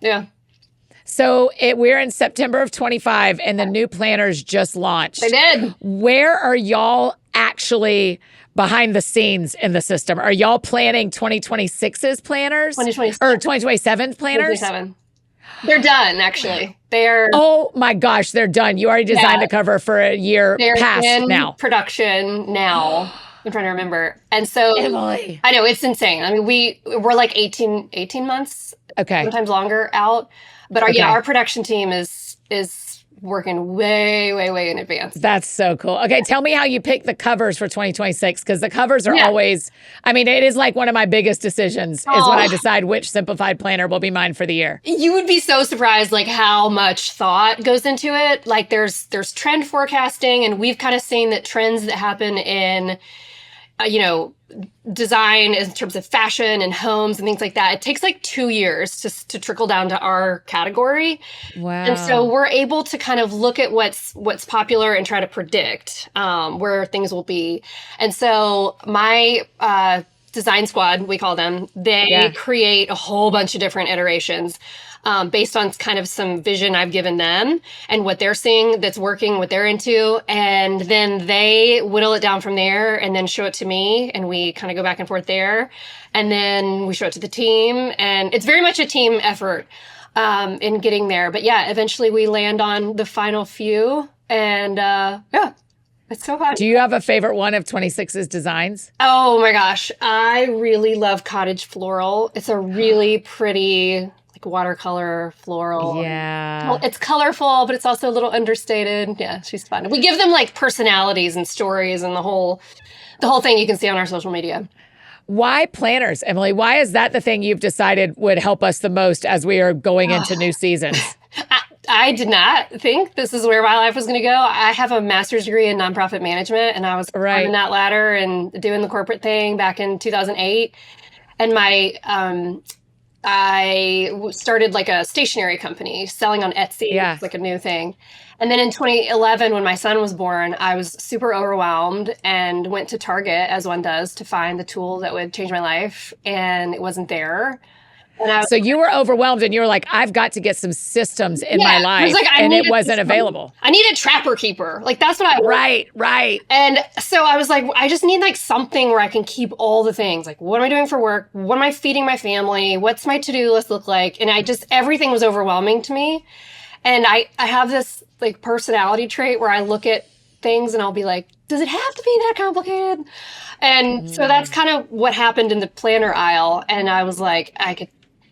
So we're in September of 25 and the new planners just launched. They did. Where are y'all actually behind the scenes in the system? Are y'all planning 2026's planners? 2027. Or 2027's planners? 2027. They're done, actually. Oh my gosh, they're done. You already designed the cover for a year past in now. Production now. I'm trying to remember. And so Emily. I know it's insane. I mean, we're like 18 months, sometimes longer out. But our production team is working way, way, way in advance. That's so cool. Okay, tell me how you pick the covers for 2026, because the covers are always, it is like one of my biggest decisions is when I decide which Simplified planner will be mine for the year. You would be so surprised like how much thought goes into it. Like there's trend forecasting, and we've kind of seen that trends that happen in design in terms of fashion and homes and things like that, it takes like 2 years to trickle down to our category. Wow. And so we're able to kind of look at what's popular and try to predict where things will be. And so my design squad, we call them, they create a whole bunch of different iterations. based on kind of some vision I've given them and what they're seeing that's working, what they're into. And then they whittle it down from there and then show it to me. And we kind of go back and forth there. And then we show it to the team. And it's very much a team effort in getting there. But yeah, eventually we land on the final few. And yeah, it's so fun. Do you have a favorite one of 26's designs? Oh my gosh. I really love Cottage Floral. It's a really pretty like watercolor floral. Yeah. It's colorful, but it's also a little understated. Yeah, she's fun. We give them like personalities and stories and the whole thing you can see on our social media. Why planners, Emily? Why is that the thing you've decided would help us the most as we are going into new seasons? I did not think this is where my life was going to go. I have a master's degree in nonprofit management, and I was climbing that ladder and doing the corporate thing back in 2008. And I started like a stationery company selling on Etsy. Yeah. It's like a new thing. And then in 2011, when my son was born, I was super overwhelmed and went to Target, as one does, to find the tool that would change my life. And it wasn't there. So you were overwhelmed and you were like, I've got to get some systems in my life. And it wasn't available. I need a Trapper Keeper. Like that's what I want. Right. And so I was like, I just need like something where I can keep all the things. Like, what am I doing for work? What am I feeding my family? What's my to-do list look like? And everything was overwhelming to me. And I have this like personality trait where I look at things and I'll be like, does it have to be that complicated? And so that's kind of what happened in the planner aisle. And I was like,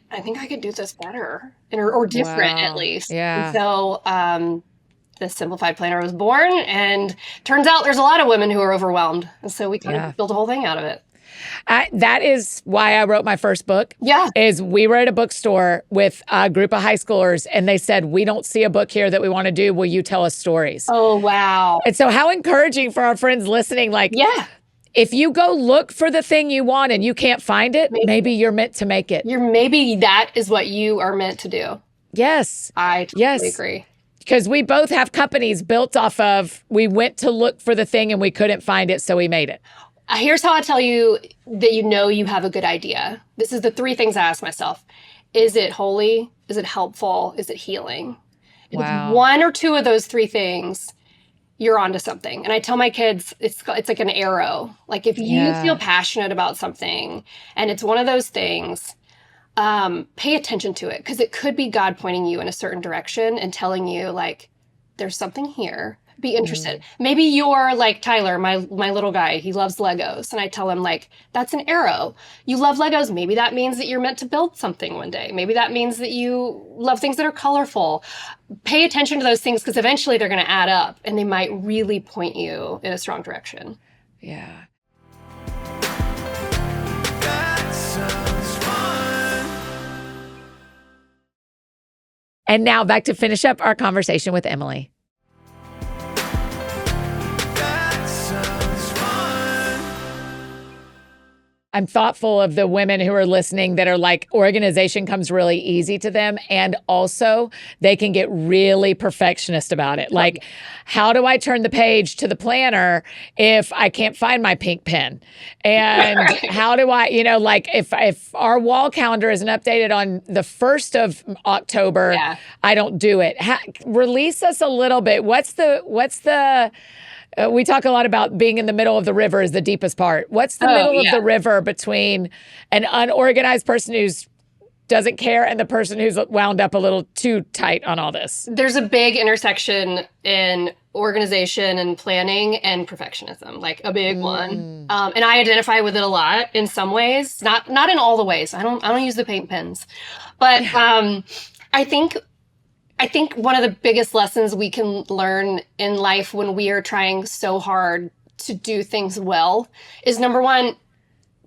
I think I could do this better or different at least. Yeah. And so the Simplified Planner was born, and turns out there's a lot of women who are overwhelmed. And so we kind of built a whole thing out of it. That is why I wrote my first book. Yeah. Is we were at a bookstore with a group of high schoolers and they said, we don't see a book here that we want to do. Will you tell us stories? Oh, wow. And so how encouraging for our friends listening. Like, if you go look for the thing you want and you can't find it, maybe you're meant to make it. Maybe that is what you are meant to do. Yes. I totally agree. Because we both have companies built off of, we went to look for the thing and we couldn't find it, so we made it. Here's how I tell you that you know you have a good idea. This is the three things I ask myself. Is it holy? Is it helpful? Is it healing? If it's one or two of those three things, you're onto something. And I tell my kids, it's like an arrow. Like if you feel passionate about something and it's one of those things, pay attention to it, because it could be God pointing you in a certain direction and telling you like, there's something here. Be interested. Maybe you're like Tyler, my little guy. He loves Legos. And I tell him like, that's an arrow. You love Legos. Maybe that means that you're meant to build something one day. Maybe that means that you love things that are colorful. Pay attention to those things, because eventually they're going to add up and they might really point you in a strong direction. Yeah. And now back to finish up our conversation with Emily. I'm thoughtful of the women who are listening that are like, organization comes really easy to them. And also they can get really perfectionist about it. Like, how do I turn the page to the planner if I can't find my pink pen? And how do I, like if our wall calendar isn't updated on the 1st of October, I don't do it. Release us a little bit. What's the we talk a lot about being in the middle of the river is the deepest part. What's the middle of the river between an unorganized person who doesn't care and the person who's wound up a little too tight on all this? There's a big intersection in organization and planning and perfectionism, like a big one. And I identify with it a lot in some ways, not in all the ways. I don't use the paint pens, but I think one of the biggest lessons we can learn in life when we are trying so hard to do things well is, number one,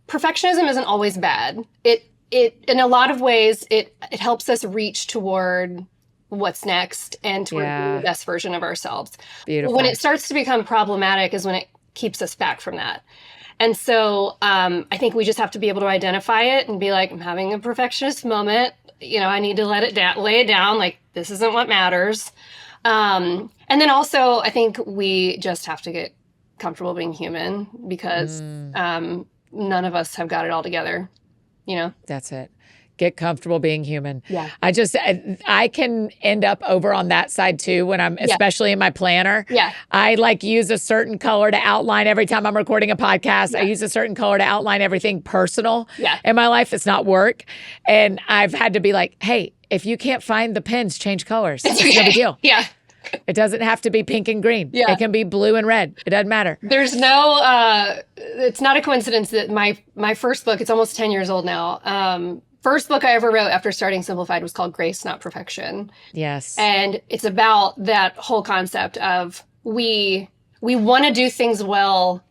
perfectionism isn't always bad. It in a lot of ways, it helps us reach toward what's next and toward being the best version of ourselves. Beautiful. When it starts to become problematic is when it keeps us back from that. And so I think we just have to be able to identify it and be like, I'm having a perfectionist moment. I need to lay it down. Like, this isn't what matters. And then also, I think we just have to get comfortable being human, because none of us have got it all together. That's it. Get comfortable being human. Yeah. I can end up over on that side too when I'm, especially in my planner. Yeah. I like use a certain color to outline every time I'm recording a podcast. I use a certain color to outline everything personal in my life that's not work. And I've had to be like, hey, if you can't find the pens, change colors. It's no big deal. Yeah. It doesn't have to be pink and green. Yeah. It can be blue and red. It doesn't matter. There's no, it's not a coincidence that my first book, it's almost 10 years old now. First book I ever wrote after starting Simplified was called Grace, Not Perfection. Yes. And it's about that whole concept of we want to do things well,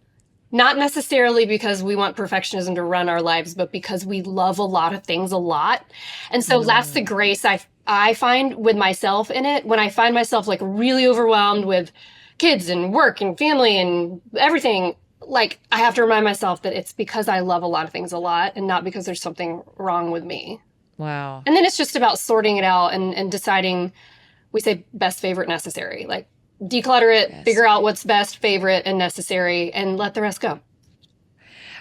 not necessarily because we want perfectionism to run our lives, but because we love a lot of things a lot. And so that's the grace I find with myself in it. When I find myself like really overwhelmed with kids and work and family and everything, like I have to remind myself that it's because I love a lot of things a lot and not because there's something wrong with me. Wow. And then it's just about sorting it out and deciding, we say best, favorite, necessary. Like declutter it, figure out what's best, favorite, and necessary, and let the rest go.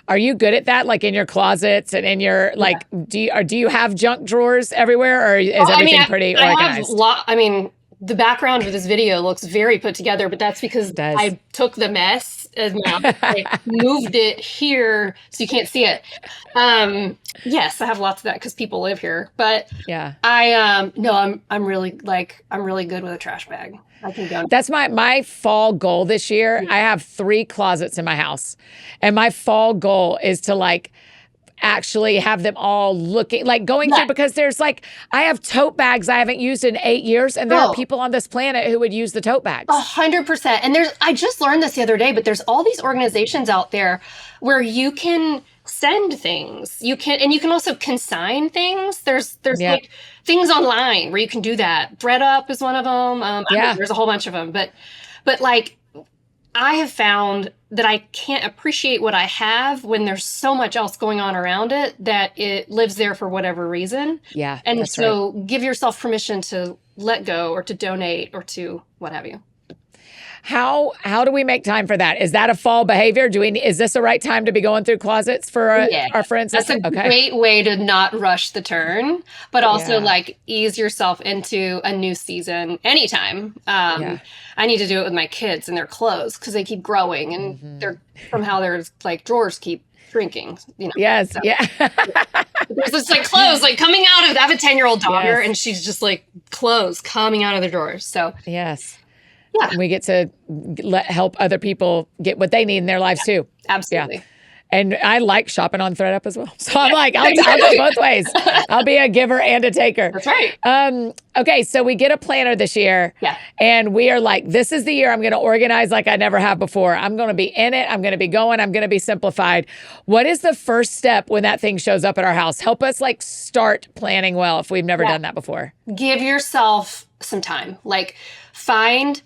Are you good at that? Like in your closets and in your, like, do you have junk drawers everywhere, or is everything pretty organized? The background of this video looks very put together, but that's because I took the mess and I moved it here so you can't see it. Yes, I have lots of that because people live here, but I'm really good with a trash bag. I can go. That's my fall goal this year. I have 3 closets in my house, and my fall goal is to like actually have them all looking like going through, because there's like, I have tote bags I haven't used in 8 years, and there are people on this planet who would use the tote bags. 100%. And I just learned this the other day, but there's all these organizations out there where you can send things. You can also consign things. There's like things online where you can do that. ThreadUp is one of them. There's a whole bunch of them, but like, I have found that I can't appreciate what I have when there's so much else going on around it that it lives there for whatever reason. Yeah. And so give yourself permission to let go or to donate or to what have you. How do we make time for that? Is that a fall behavior? Is this the right time to be going through closets for our friends? That's a great way to not rush the turn, but also like ease yourself into a new season anytime. I need to do it with my kids and their clothes because they keep growing and they're somehow their like drawers keep shrinking. You know. Yes. So, there's this like clothes like coming out of. I have a 10-year-old daughter and she's just like clothes coming out of the drawers. So yes. Yeah. We get to help other people get what they need in their lives too. Absolutely. Yeah. And I like shopping on ThreadUp as well. So I'm like, I'll go both ways. I'll be a giver and a taker. That's right. Okay, so we get a planner this year. Yeah. And we are like, this is the year I'm going to organize like I never have before. I'm going to be in it. I'm going to be going. I'm going to be simplified. What is the first step when that thing shows up at our house? Help us like start planning well if we've never done that before. Give yourself some time. Like find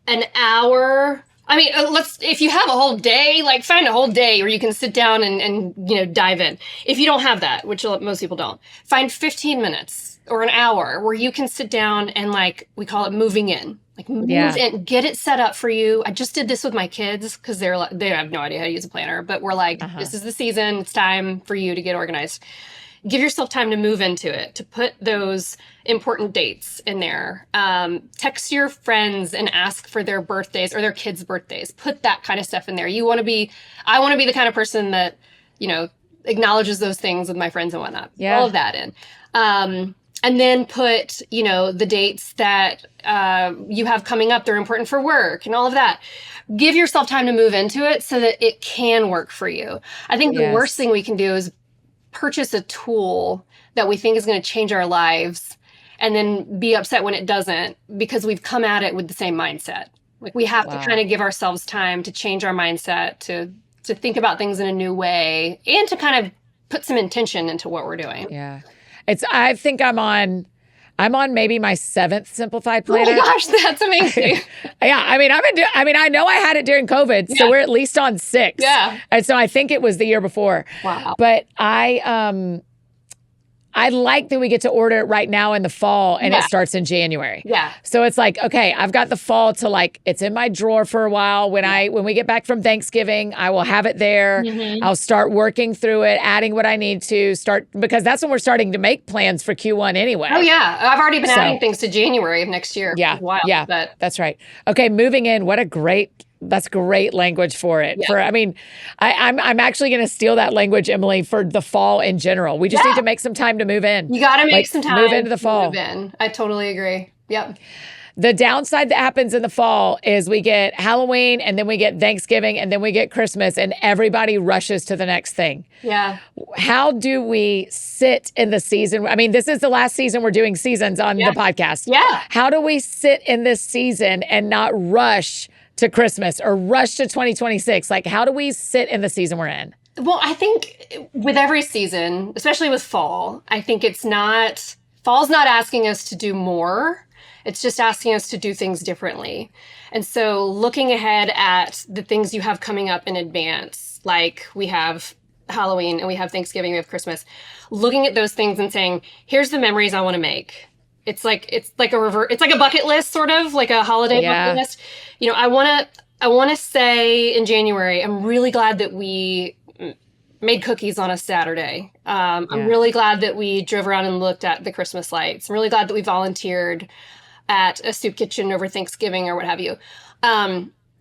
an hour. I mean, if you have a whole day, like find a whole day where you can sit down and dive in. If you don't have that, which most people don't, find 15 minutes or an hour where you can sit down and like, we call it moving in, like move in, get it set up for you. I just did this with my kids because they have no idea how to use a planner, but we're like, this is the season. It's time for you to get organized. Give yourself time to move into it, to put those important dates in there. Text your friends and ask for their birthdays or their kids' birthdays. Put that kind of stuff in there. I want to be the kind of person that, acknowledges those things with my friends and whatnot. Yeah. All of that in. And then put, the dates that you have coming up. They're important for work and all of that. Give yourself time to move into it so that it can work for you. I think the worst thing we can do is purchase a tool that we think is going to change our lives and then be upset when it doesn't because we've come at it with the same mindset. Like we have to kind of give ourselves time to change our mindset, to think about things in a new way and to kind of put some intention into what we're doing. Yeah. I think I'm on maybe my 7th simplified planner. Oh my gosh, that's amazing. Yeah. I know I had it during COVID, so we're at least on 6. Yeah. And so I think it was the year before. Wow. But I I like that we get to order it right now in the fall and it starts in January. Yeah. So it's like, okay, I've got the fall to like, it's in my drawer for a while. When we get back from Thanksgiving, I will have it there. I'll start working through it, adding what I need to because that's when we're starting to make plans for Q1 anyway. Oh yeah. I've already been adding things to January of next year. Yeah. Wild, yeah. But that's right. Okay. Moving in. That's great language for it. Yeah. I'm actually going to steal that language, Emily, for the fall in general. We just need to make some time to move in. You got to make some time. Move into the fall. Move in. I totally agree. Yep. The downside that happens in the fall is we get Halloween and then we get Thanksgiving and then we get Christmas and everybody rushes to the next thing. Yeah. How do we sit in the season? I mean, this is the last season we're doing seasons on the podcast. Yeah. How do we sit in this season and not rush to Christmas or rush to 2026? Like, how do we sit in the season we're in? Well, I think with every season, especially with fall, I think fall's not asking us to do more. It's just asking us to do things differently. And so looking ahead at the things you have coming up in advance, like we have Halloween and we have Thanksgiving, we have Christmas, looking at those things and saying, here's the memories I want to make. It's like a bucket list, sort of like a holiday bucket list. You know, I want to say in January, I'm really glad that we made cookies on a Saturday. I'm really glad that we drove around and looked at the Christmas lights. I'm really glad that we volunteered at a soup kitchen over Thanksgiving or what have you.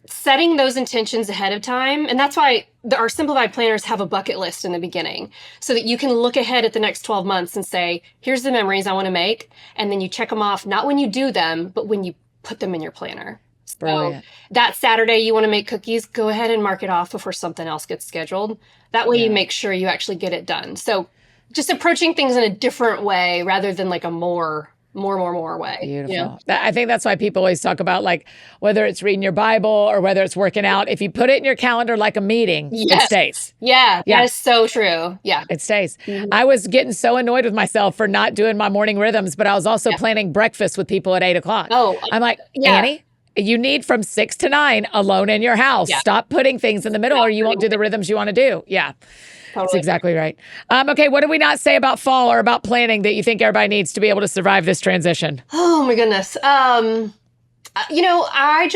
Setting those intentions ahead of time. And that's why our simplified planners have a bucket list in the beginning so that you can look ahead at the next 12 months and say, here's the memories I want to make. And then you check them off, not when you do them, but when you put them in your planner. Brilliant. So that Saturday you want to make cookies, go ahead and mark it off before something else gets scheduled. That way you make sure you actually get it done. So just approaching things in a different way rather than like a more way. Beautiful. You know? I think that's why people always talk about like whether it's reading your Bible or whether it's working out. If you put it in your calendar like a meeting, it stays. Yeah, that is so true. Yeah. It stays. I was getting so annoyed with myself for not doing my morning rhythms, but I was also planning breakfast with people at 8:00. Oh, I'm like, Annie, you need from 6 to 9 alone in your house. Yeah. Stop putting things in the middle or you won't do the rhythms you want to do. Yeah. That's exactly right. Okay, what did we not say about fall or about planning that you think everybody needs to be able to survive this transition? Oh my goodness. You know, I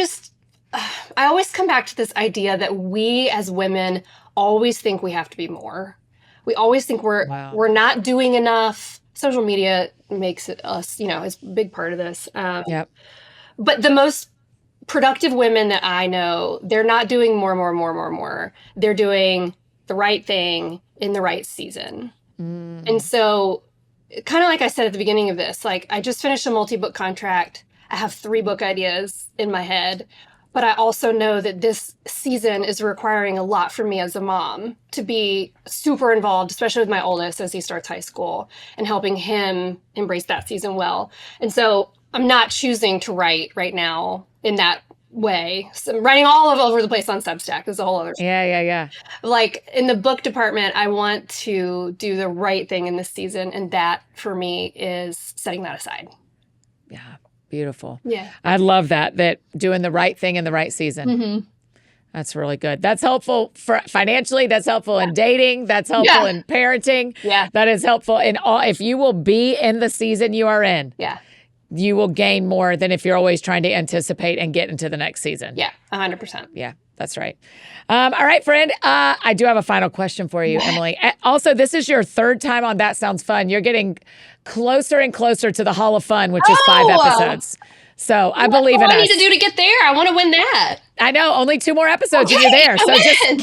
always come back to this idea that we as women always think we have to be more. We always think we're not doing enough. Social media makes it us, you know, is a big part of this. But the most productive women that I know, they're not doing more. They're doing the right thing in the right season. And so kind of like I said at the beginning of this, like I just finished a multi-book contract. I have 3 book ideas in my head, but I also know that this season is requiring a lot from me as a mom to be super involved, especially with my oldest as he starts high school and helping him embrace that season well. And so I'm not choosing to write right now in that way. So I'm writing all over the place on Substack. There's a whole other Yeah. Like in the book department, I want to do the right thing in this season. And that for me is setting that aside. Yeah. Beautiful. Yeah. I love that doing the right thing in the right season. That's really good. That's helpful for financially. That's helpful in dating. That's helpful in parenting. Yeah. That is helpful in all. If you will be in the season you are in. Yeah. You will gain more than if you're always trying to anticipate and get into the next season. Yeah, 100%. Yeah, that's right. All right, friend. I do have a final question for you, Emily. Also, this is your 3rd time on That Sounds Fun. You're getting closer and closer to the Hall of Fun, which is 5 episodes. So I believe in us. What do I need to do to get there? I want to win that. I know, only 2 more episodes and you're there. So just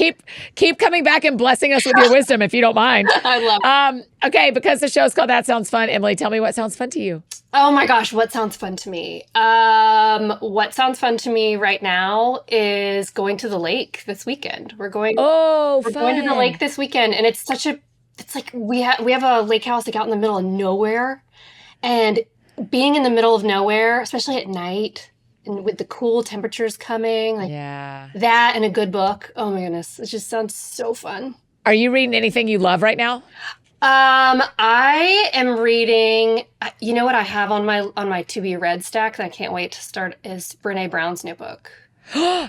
keep coming back and blessing us with your wisdom if you don't mind. I love it. Okay, because the show's called That Sounds Fun, Emily, tell me what sounds fun to you. Oh my gosh, what sounds fun to me? What sounds fun to me right now is going to the lake this weekend. We're going to the lake this weekend, and it's like we have a lake house like out in the middle of nowhere, and being in the middle of nowhere, especially at night and with the cool temperatures coming, like that and a good book. Oh my goodness, it just sounds so fun. Are you reading anything you love right now? I am reading, you know what I have on my to be read stack that I can't wait to start is Brené Brown's new book.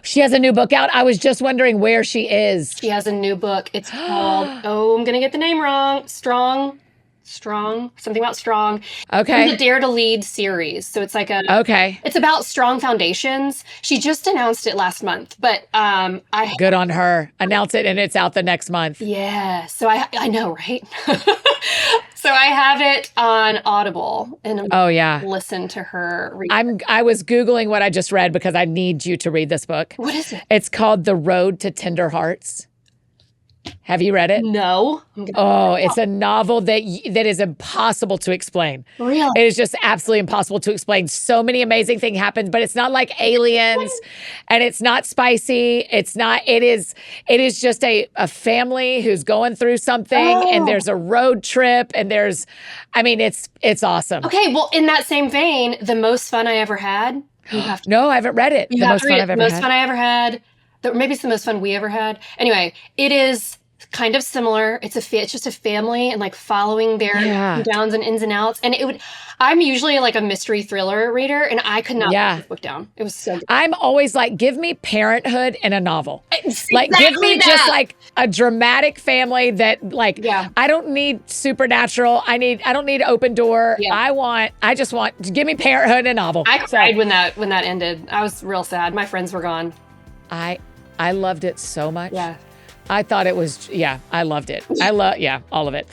She has a new book out. I was just wondering where she is. She has a new book. It's called, I'm going to get the name wrong. Strong Strong, something about strong. Okay. It's a Dare to Lead series. So it's like Okay. it's about strong foundations. She just announced it last month, but Good on her. Announce it and it's out the next month. yeah. So I know, right? So I have it on Audible and Oh yeah. listen to her read. I was Googling what I just read because I need you to read this book. What is it? It's called The Road to Tender Hearts. Have you read it? No. Oh, it's a novel that is impossible to explain. Really? It is just absolutely impossible to explain. So many amazing things happen, but it's not like Aliens, and it's not spicy. It's not. It is just a family who's going through something, and there's a road trip, and it's awesome. Okay. Well, in that same vein, The Most Fun I Ever Had. You have to. No, I haven't read it. You The have most to fun read I've it. ever Most had. fun I ever had. Maybe it's the most fun we ever had. Anyway, it is kind of similar. It's just a family and like following their downs and ins and outs. And I'm usually like a mystery thriller reader, and I could not put this book down. It was so good. I'm always like, give me parenthood in a novel. Like, give Exactly me just like a dramatic family that like, I don't need supernatural. I don't need Open Door. Yeah. I just want, give me parenthood in a novel. I cried when that ended. I was real sad. My friends were gone. I loved it so much. Yeah. I thought it was, I loved it. All of it.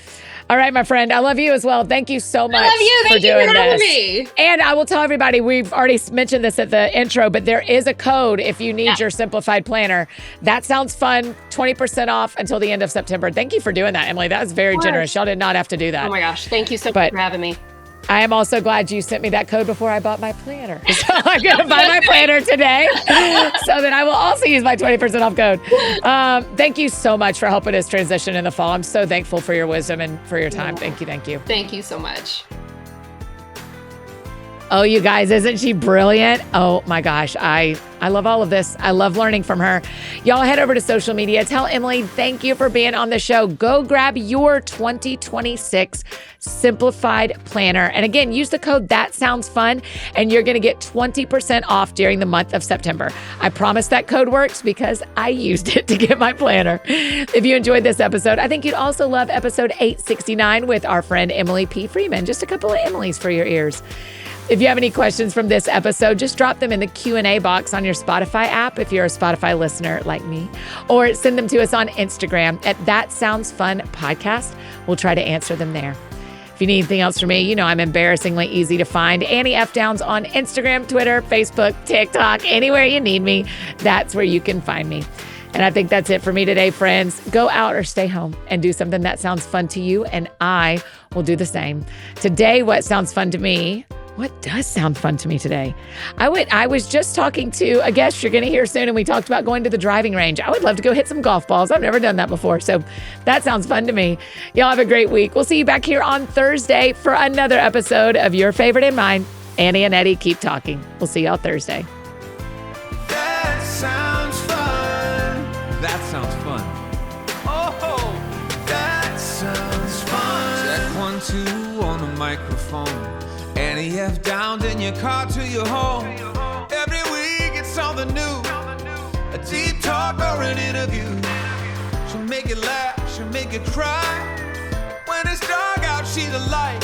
All right, my friend. I love you as well. Thank you so much for doing this. And I will tell everybody, we've already mentioned this at the intro, but there is a code if you need your simplified planner. That sounds fun. 20% off until the end of September. Thank you for doing that, Emily. That was very generous. Y'all did not have to do that. Oh my gosh. Thank you so much for having me. I am also glad you sent me that code before I bought my planner. So I'm going to buy my planner today so that I will also use my 20% off code. Thank you so much for helping us transition in the fall. I'm so thankful for your wisdom and for your time. Thank you. Thank you. Thank you so much. Oh, you guys, isn't she brilliant? Oh my gosh. I love all of this. I love learning from her. Y'all head over to social media. Tell Emily, thank you for being on the show. Go grab your 2026 simplified planner. And again, use the code That Sounds Fun, and you're going to get 20% off during the month of September. I promise that code works because I used it to get my planner. If you enjoyed this episode, I think you'd also love episode 869 with our friend Emily P. Freeman. Just a couple of Emilys for your ears. If you have any questions from this episode, just drop them in the Q&A box on your Spotify app if you're a Spotify listener like me, or send them to us on Instagram at That Sounds Fun Podcast. We'll try to answer them there. If you need anything else from me, you know I'm embarrassingly easy to find. Annie F. Downs on Instagram, Twitter, Facebook, TikTok, anywhere you need me, that's where you can find me. And I think that's it for me today, friends. Go out or stay home and do something that sounds fun to you, and I will do the same. Today, what sounds fun to me? What does sound fun to me today? I was just talking to a guest you're going to hear soon, and we talked about going to the driving range. I would love to go hit some golf balls. I've never done that before, so that sounds fun to me. Y'all have a great week. We'll see you back here on Thursday for another episode of your favorite and mine, Annie and Eddie Keep Talking. We'll see y'all Thursday. That sounds fun. That sounds fun. Oh, that sounds fun. Check 1, 2 on the microphone. Annie F. Downs in your car to your home. Every week it's something new. A deep talk or an interview. She'll make you laugh, she'll make you cry. When it's dark out, she's a light.